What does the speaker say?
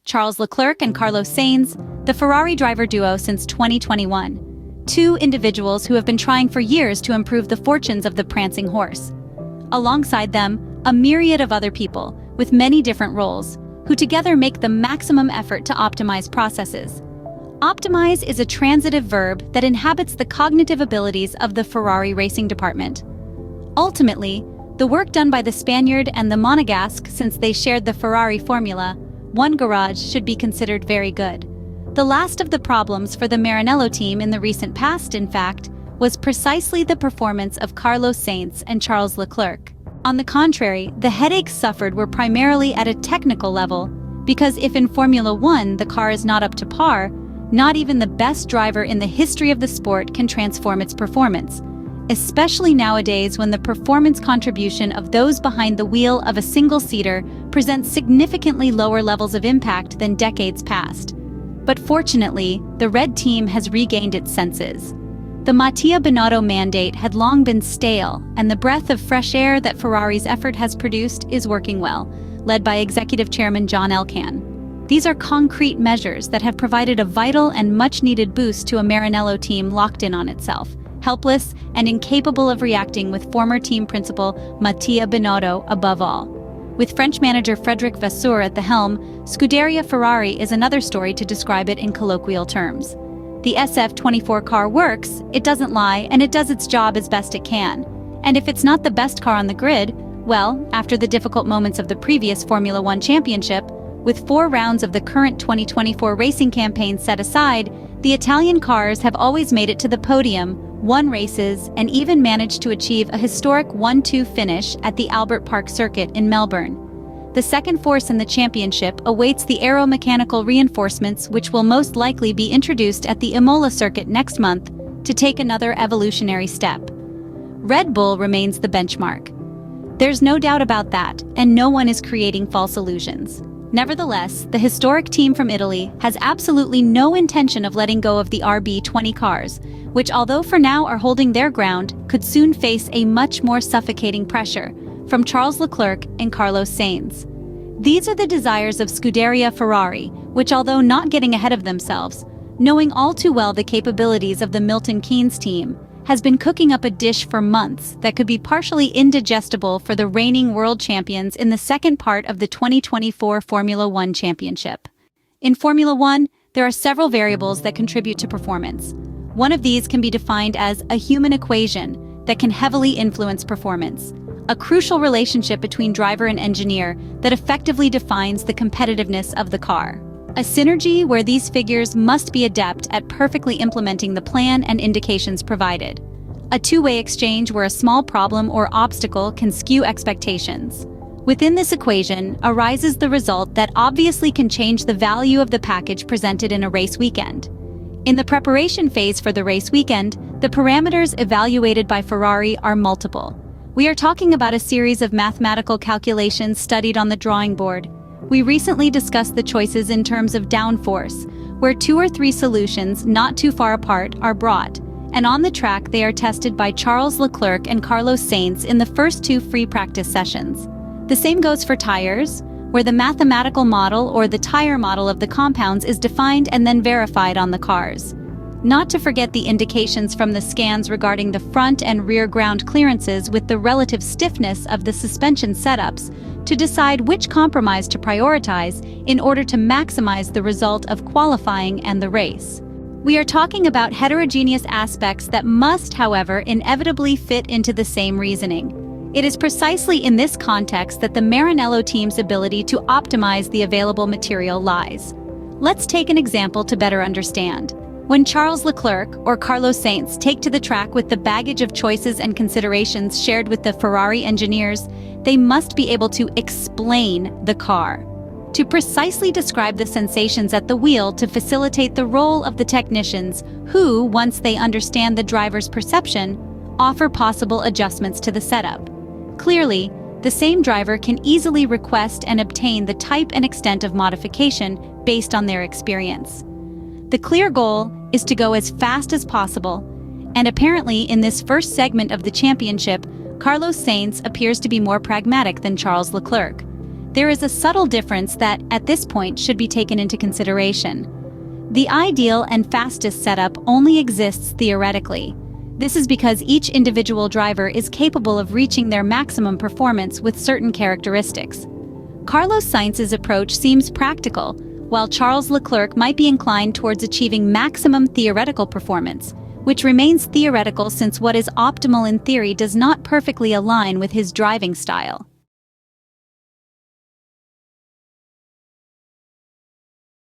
Charles Leclerc and Carlos Sainz, the Ferrari Driver Duo since 2021. Two individuals who have been trying for years to improve the fortunes of the Prancing Horse. Alongside them, a myriad of other people, with many different roles, who together make the maximum effort to optimize processes. Optimize is a transitive verb that inhabits the cognitive abilities of the Ferrari Racing Department. Ultimately, the work done by the Spaniard and the Monegasque since they shared the Ferrari Formula, one garage, should be considered very good. The last of the problems for the Maranello team in the recent past, in fact, was precisely the performance of Carlos Sainz and Charles Leclerc. On the contrary, the headaches suffered were primarily at a technical level, because if in Formula One the car is not up to par, not even the best driver in the history of the sport can transform its performance, especially nowadays when the performance contribution of those behind the wheel of a single-seater presents significantly lower levels of impact than decades past. But fortunately, the red team has regained its senses. The Mattia Binotto mandate had long been stale, and the breath of fresh air that Ferrari's effort has produced is working well, led by Executive Chairman John Elkann. These are concrete measures that have provided a vital and much-needed boost to a Maranello team locked in on itself, helpless and incapable of reacting, with former team principal Mattia Binotto above all. With French manager Frédéric Vasseur at the helm, Scuderia Ferrari is another story to describe it in colloquial terms. The SF24 car works, it doesn't lie, and it does its job as best it can. And if it's not the best car on the grid, well, after the difficult moments of the previous Formula One championship, with 4 rounds of the current 2024 racing campaign set aside, the Italian cars have always made it to the podium, won races, and even managed to achieve a historic 1-2 finish at the Albert Park circuit in Melbourne. The second force in the championship awaits the aeromechanical reinforcements, which will most likely be introduced at the Imola circuit next month to take another evolutionary step. Red Bull remains the benchmark. There's no doubt about that, and no one is creating false illusions. Nevertheless, the historic team from Italy has absolutely no intention of letting go of the RB20 cars, which, although for now are holding their ground, could soon face a much more suffocating pressure from Charles Leclerc and Carlos Sainz. These are the desires of Scuderia Ferrari, which, although not getting ahead of themselves, knowing all too well the capabilities of the Milton Keynes team, has been cooking up a dish for months that could be partially indigestible for the reigning world champions in the second part of the 2024 Formula One championship. In Formula One, there are several variables that contribute to performance. One of these can be defined as a human equation that can heavily influence performance, a crucial relationship between driver and engineer that effectively defines the competitiveness of the car. A synergy where these figures must be adept at perfectly implementing the plan and indications provided. A two-way exchange where a small problem or obstacle can skew expectations. Within this equation arises the result that obviously can change the value of the package presented in a race weekend. In the preparation phase for the race weekend, the parameters evaluated by Ferrari are multiple. We are talking about a series of mathematical calculations studied on the drawing board. We recently discussed the choices in terms of downforce, where 2 or 3 solutions not too far apart are brought, and on the track they are tested by Charles Leclerc and Carlos Sainz in the first 2 free practice sessions. The same goes for tires, where the mathematical model or the tire model of the compounds is defined and then verified on the cars. Not to forget the indications from the scans regarding the front and rear ground clearances with the relative stiffness of the suspension setups to decide which compromise to prioritize in order to maximize the result of qualifying and the race. We are talking about heterogeneous aspects that must, however, inevitably fit into the same reasoning. It is precisely in this context that the Maranello team's ability to optimize the available material lies. Let's take an example to better understand. When Charles Leclerc or Carlos Sainz take to the track with the baggage of choices and considerations shared with the Ferrari engineers, they must be able to explain the car, to precisely describe the sensations at the wheel, to facilitate the role of the technicians who, once they understand the driver's perception, offer possible adjustments to the setup. Clearly, the same driver can easily request and obtain the type and extent of modification based on their experience. The clear goal is to go as fast as possible, and apparently in this first segment of the championship, Carlos Sainz appears to be more pragmatic than Charles Leclerc. there is a subtle difference that, at this point, should be taken into consideration. The ideal and fastest setup only exists theoretically. This is because each individual driver is capable of reaching their maximum performance with certain characteristics. Carlos Sainz's approach seems practical, while Charles Leclerc might be inclined towards achieving maximum theoretical performance, which remains theoretical since what is optimal in theory does not perfectly align with his driving style.